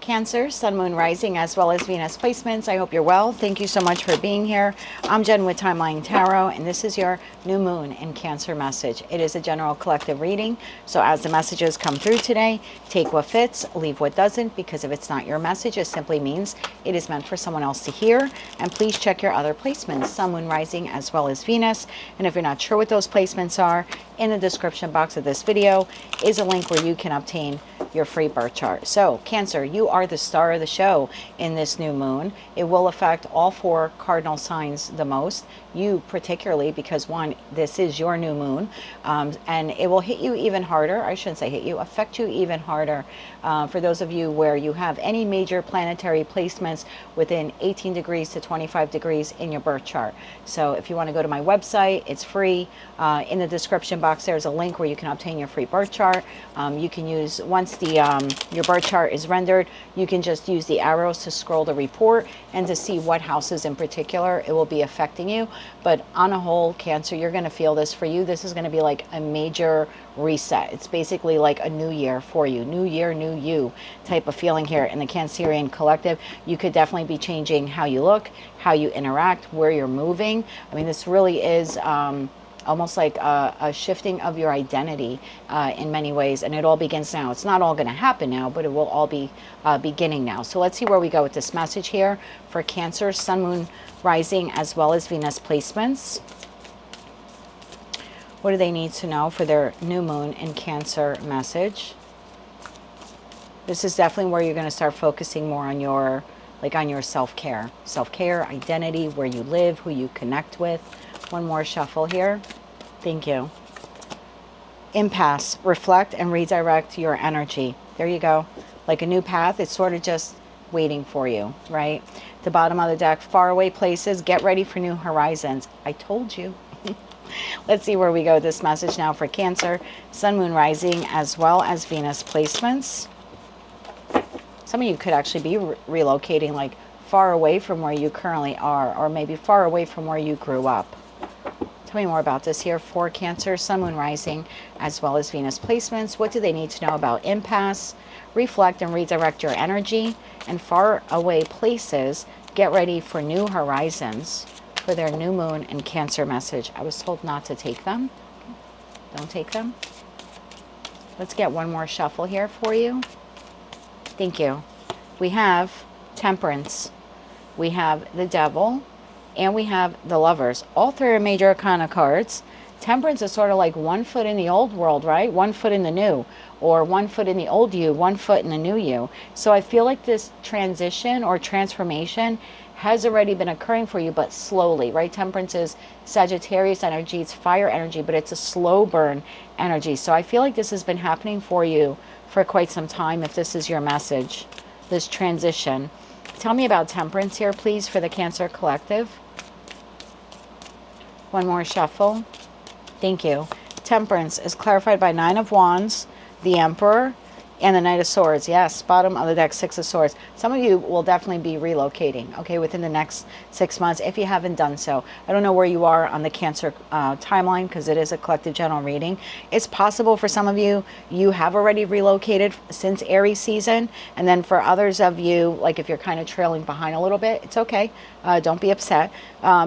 Cancer, Sun, Moon, Rising, as well as Venus placements. I hope you're well. Thank you so much for being here. I'm Jen with Timeline Tarot, and this is your new moon in Cancer message. It is a general collective reading, so as the messages come through today, take what fits, leave what doesn't, because if it's not your message, it simply means it is meant for someone else to hear. And please check your other placements, Sun, Moon, Rising, as well as Venus. And if you're not sure what those placements are, in the description box of this video is a link where you can obtain your free birth chart. So Cancer, you are the star of the show in this new moon. It will affect all 4 cardinal signs the most. You particularly, because one, this is your new moon, and it will hit you even harder. I shouldn't say hit you, affect you even harder. For those of you where you have any major planetary placements within 18 degrees to 25 degrees in your birth chart. So if you want to go to my website, it's free. In the description box, there's a link where you can obtain your free birth chart. You can use, once the your birth chart is rendered, you can just use the arrows to scroll the report and to see what houses in particular it will be affecting you. But on a whole, Cancer, you're going to feel this for you. This is going to be like a major reset. It's basically like a new year for you. New year, new you type of feeling here in the Cancerian collective. You could definitely be changing how you look, how you interact, where you're moving. I mean, this really is almost like a shifting of your identity in many ways, and it all begins now. It's not all going to happen now, but it will all be beginning now. So let's see where we go with this message here for Cancer, Sun, Moon, Rising, as well as Venus placements. What do they need to know for their new moon in Cancer message? This is definitely where you're going to start focusing more on your, on your self-care, identity, where you live, who you connect with. One more shuffle here. Thank you. Impasse. Reflect and redirect your energy. There you go. Like a new path. It's sort of just waiting for you, right? The bottom of the deck. Faraway places. Get ready for new horizons. I told you. Let's see where we go with this message now for Cancer, Sun, Moon, Rising, as well as Venus placements. Some of you could actually be relocating like far away from where you currently are, or maybe far away from where you grew up. Tell me more about this here for Cancer, Sun, Moon, Rising, as well as Venus placements. What do they need to know about impasse? Reflect and redirect your energy. And far away places, get ready for new horizons for their new moon and Cancer message. I was told not to take them. Don't take them. Let's get one more shuffle here for you. Thank you. We have Temperance. We have the Devil. And we have the Lovers. All 3 are major arcana cards. Temperance is sort of like 1 foot in the old world, right? 1 foot in the new. Or 1 foot in the old you, 1 foot in the new you. So I feel like this transition or transformation has already been occurring for you, but slowly, right? Temperance is Sagittarius energy, it's fire energy, but it's a slow burn energy. So I feel like this has been happening for you for quite some time, if this is your message, this transition. Tell me about Temperance here, please, for the Cancer collective. One more shuffle. Thank you. Temperance is clarified by 9 of Wands, the Emperor, and the Knight of Swords. Yes, bottom of the deck, 6 of Swords. Some of you will definitely be relocating, okay, within the next 6 months, if you haven't done so. I don't know where you are on the Cancer timeline, because it is a collective general reading. It's possible for some of you, you have already relocated since Aries season. And then for others of you, like if you're kind of trailing behind a little bit, it's okay. Don't be upset.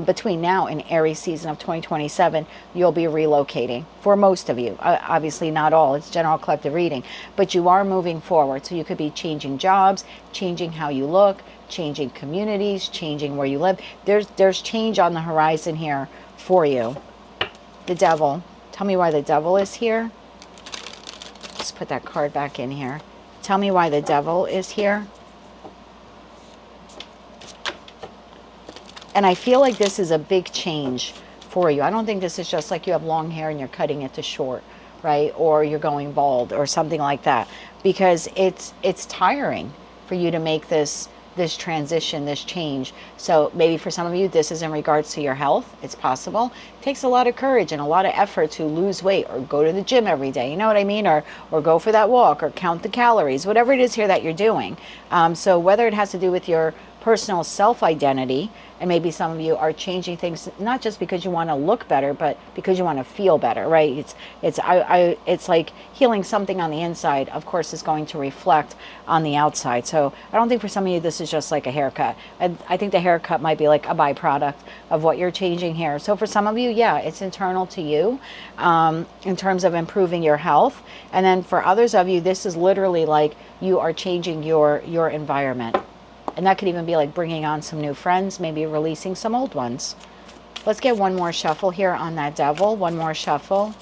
Between now and Aries season of 2027, you'll be relocating. For most of you, obviously not all, it's general collective reading, but you are moving forward. So you could be changing jobs, changing how you look, changing communities, changing where you live. There's change on the horizon here for you. The Devil. Tell me why the Devil is here. Let's put that card back in here. Tell me why the Devil is here. And I feel like this is a big change for you. I don't think this is just like you have long hair and you're cutting it to short, right? Or you're going bald or something like that. Because it's tiring for you to make this transition, this change. So maybe for some of you, this is in regards to your health. It's possible. It takes a lot of courage and a lot of effort to lose weight or go to the gym every day. You know what I mean? Or go for that walk or count the calories, whatever it is here that you're doing. So whether it has to do with your personal self-identity. And maybe some of you are changing things, not just because you want to look better, but because you want to feel better, right? It's like healing something on the inside, of course, is going to reflect on the outside. So I don't think for some of you, this is just like a haircut. I think the haircut might be like a byproduct of what you're changing here. So for some of you, yeah, it's internal to you, in terms of improving your health. And then for others of you, this is literally like you are changing your environment. And that could even be like bringing on some new friends, maybe releasing some old ones. Let's get one more shuffle here on that devil. One more shuffle.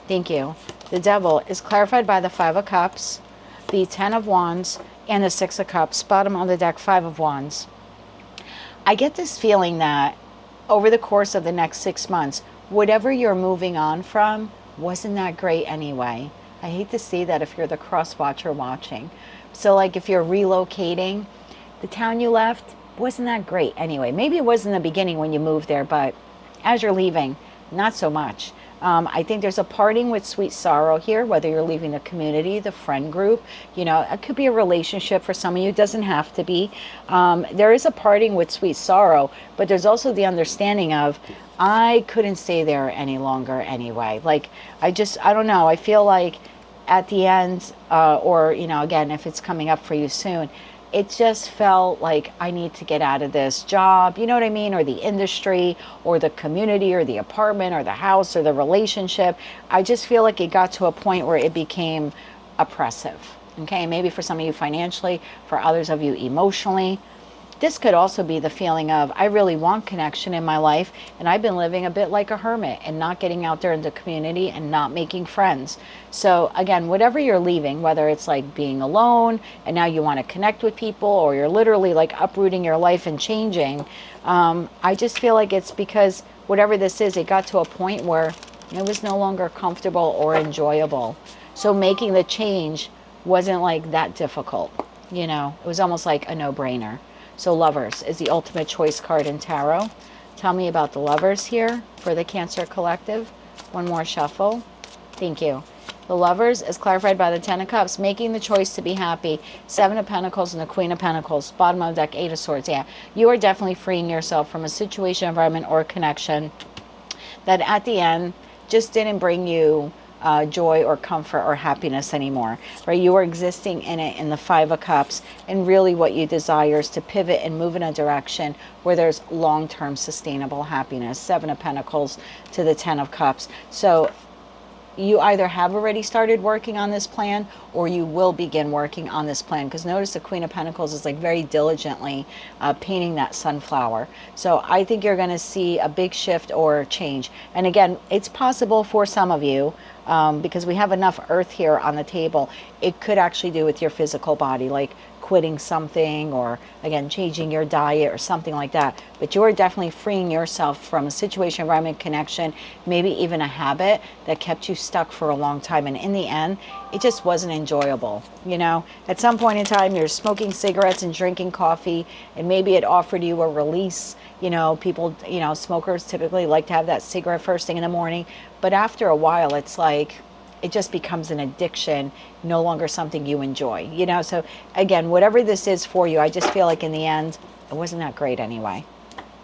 Thank you. The devil is clarified by the 5 of Cups, the 10 of Wands, and the 6 of Cups. Bottom of the deck, 5 of Wands. I get this feeling that over the course of the next 6 months, whatever you're moving on from wasn't that great anyway. I hate to see that if you're the cross watcher watching. So like if you're relocating, the town you left wasn't that great anyway. Maybe it was in the beginning when you moved there, but as you're leaving, not so much. I think there's a parting with sweet sorrow here, whether you're leaving the community, the friend group, you know, it could be a relationship for some of you. It doesn't have to be. There is a parting with sweet sorrow, but there's also the understanding of, I couldn't stay there any longer anyway. Like, I don't know. I feel like at the end, or, you know, again, if it's coming up for you soon, it just felt like I need to get out of this job, you know what I mean? Or the industry, or the community, or the apartment, or the house, or the relationship. I just feel like it got to a point where it became oppressive. Okay, maybe for some of you financially, for others of you emotionally. This could also be the feeling of, I really want connection in my life, and I've been living a bit like a hermit and not getting out there in the community and not making friends. So again, whatever you're leaving, whether it's like being alone and now you want to connect with people, or you're literally like uprooting your life and changing, I just feel like it's because whatever this is, it got to a point where it was no longer comfortable or enjoyable. So making the change wasn't like that difficult. You know, it was almost like a no-brainer. So Lovers is the ultimate choice card in tarot. Tell me about the Lovers here for the Cancer Collective. One more shuffle. Thank you. The Lovers is clarified by the 10 of Cups, making the choice to be happy. 7 of Pentacles and the Queen of Pentacles. Bottom of the deck, 8 of Swords. Yeah, you are definitely freeing yourself from a situation, environment, or connection that at the end just didn't bring you joy or comfort or happiness anymore, right? You are existing in it in the 5 of Cups, and really what you desire is to pivot and move in a direction where there's long-term sustainable happiness. 7 of Pentacles to the 10 of Cups. So you either have already started working on this plan, or you will begin working on this plan, because notice the Queen of Pentacles is like very diligently painting that sunflower. So I think you're going to see a big shift or change. And again, it's possible for some of you, because we have enough earth here on the table, it could actually do with your physical body, like quitting something, or again changing your diet or something like that. But you're definitely freeing yourself from a situation, environment, connection, maybe even a habit that kept you stuck for a long time, and in the end it just wasn't enjoyable. You know, at some point in time you're smoking cigarettes and drinking coffee, and maybe it offered you a release. You know, people, you know, smokers typically like to have that cigarette first thing in the morning, but after a while it's like it just becomes an addiction, no longer something you enjoy, you know. So again, whatever this is for you, I just feel like in the end it wasn't that great anyway,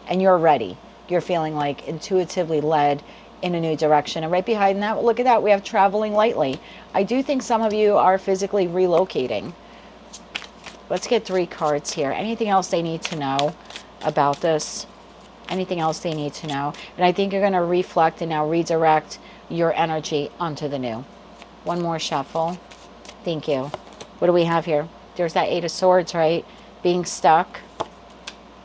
and you're ready. You're feeling like intuitively led in a new direction. And right behind that, look at that, we have traveling lightly. I do think some of you are physically relocating. Let's get 3 cards here. Anything else they need to know about this? Anything else they need to know? And I think you're going to reflect and now redirect your energy onto the new. One more shuffle. Thank you. What do we have here? There's that 8 of Swords, right? Being stuck.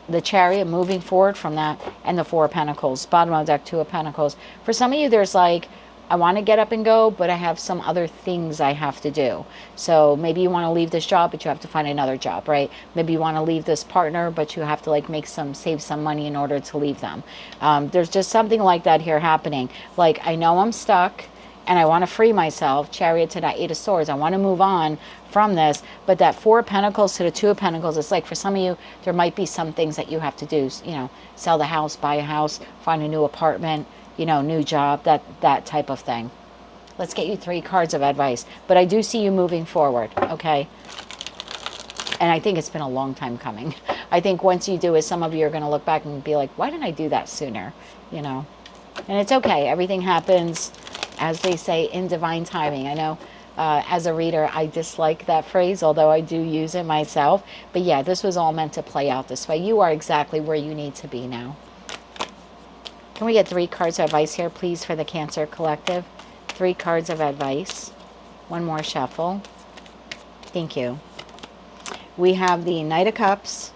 The Chariot, moving forward from that, and the 4 of Pentacles. Bottom of the deck, 2 of Pentacles. For some of you, there's like, I want to get up and go, but I have some other things I have to do. So maybe you want to leave this job, but you have to find another job, right? Maybe you want to leave this partner, but you have to like save some money in order to leave them. There's just something like that here happening. Like, I know I'm stuck and I want to free myself. Chariot to that 8 of Swords. I want to move on from this, but that 4 of Pentacles to the 2 of Pentacles, it's like for some of you, there might be some things that you have to do, you know, sell the house, buy a house, find a new apartment, you know, new job, that type of thing. Let's get you 3 cards of advice. But I do see you moving forward, okay? And I think it's been a long time coming. I think once you do it, some of you are going to look back and be like, why didn't I do that sooner? You know, and it's okay. Everything happens, as they say, in divine timing. I know as a reader, I dislike that phrase, although I do use it myself. But yeah, this was all meant to play out this way. You are exactly where you need to be now. Can we get 3 cards of advice here, please, for the Cancer Collective? 3 cards of advice. One more shuffle. Thank you. We have the Knight of Cups,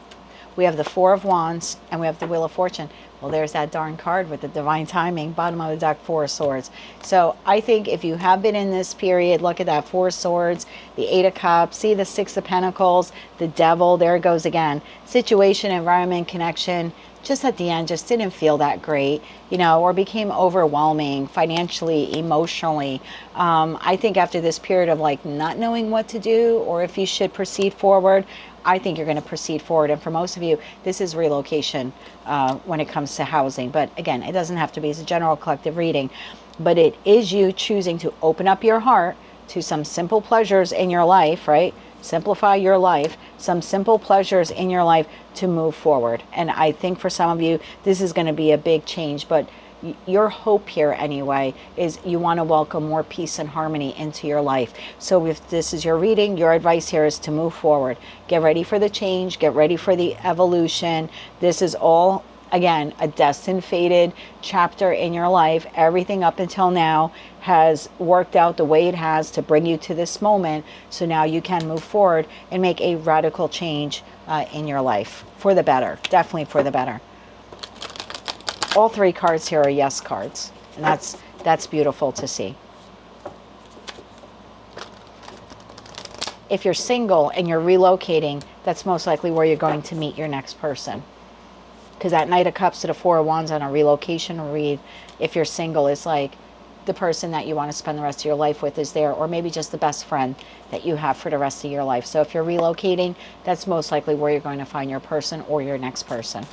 we have the 4 of Wands, and we have the Wheel of Fortune. Well, there's that darn card with the divine timing, bottom of the deck, 4 of Swords. So I think if you have been in this period, look at that 4 of Swords, the 8 of Cups, see the 6 of Pentacles, the Devil, there it goes again. Situation, environment, connection, just at the end, just didn't feel that great, you know, or became overwhelming financially, emotionally. I think after this period of like not knowing what to do or if you should proceed forward, I think you're going to proceed forward. And for most of you, this is relocation when it comes to housing. But again, it doesn't have to be. It's a general collective reading. But it is you choosing to open up your heart to some simple pleasures in your life, right? Simplify your life, some simple pleasures in your life to move forward. And I think for some of you, this is going to be a big change. But your hope here anyway is you want to welcome more peace and harmony into your life. So if this is your reading, your advice here is to move forward. Get ready for the change. Get ready for the evolution. This is all, again, a destined, fated chapter in your life. Everything up until now has worked out the way it has to bring you to this moment. So now you can move forward and make a radical change in your life for the better. Definitely for the better. All 3 cards here are yes cards, and that's beautiful to see. If you're single and you're relocating, that's most likely where you're going to meet your next person. Because that Knight of Cups to the 4 of Wands on a relocation read, if you're single, is like the person that you want to spend the rest of your life with is there, or maybe just the best friend that you have for the rest of your life. So if you're relocating, that's most likely where you're going to find your person or your next person.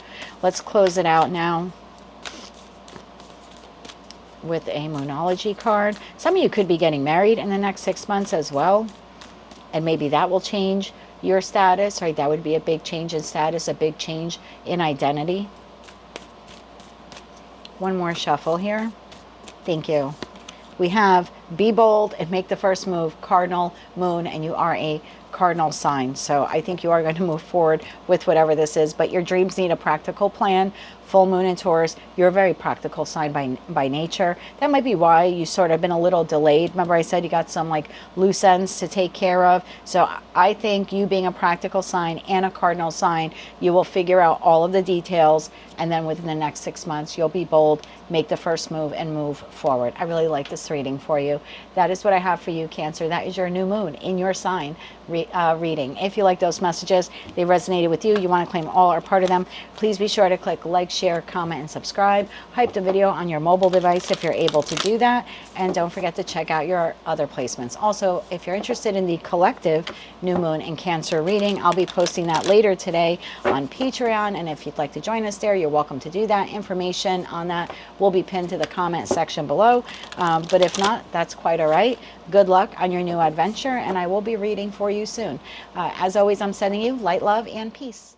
Let's close it out now with a Moonology card. Some of you could be getting married in the next 6 months as well, and maybe that will change your status, right? That would be a big change in status, a big change in identity. One more shuffle here. Thank you. We have be bold and make the first move, cardinal moon, and you are a cardinal sign. So I think you are going to move forward with whatever this is, but your dreams need a practical plan. Full moon in Taurus, you're a very practical sign by nature. That might be why you sort of been a little delayed. Remember I said you got some like loose ends to take care of. So I think you being a practical sign and a cardinal sign, you will figure out all of the details, and then within the next 6 months, you'll be bold, make the first move, and move forward. I really like this reading for you. That is what I have for you, Cancer. That is your new moon in your sign reading. If you like those messages, they resonated with you, you want to claim all or part of them, please be sure to click like, share, comment, and subscribe. Hype the video on your mobile device if you're able to do that. And don't forget to check out your other placements. Also, if you're interested in the collective new moon and Cancer reading, I'll be posting that later today on Patreon. And if you'd like to join us there, you're welcome to do that. Information on that will be pinned to the comment section below. But if not, that's quite all right. Good luck on your new adventure, and I will be reading for you soon. As always, I'm sending you light, love, and peace.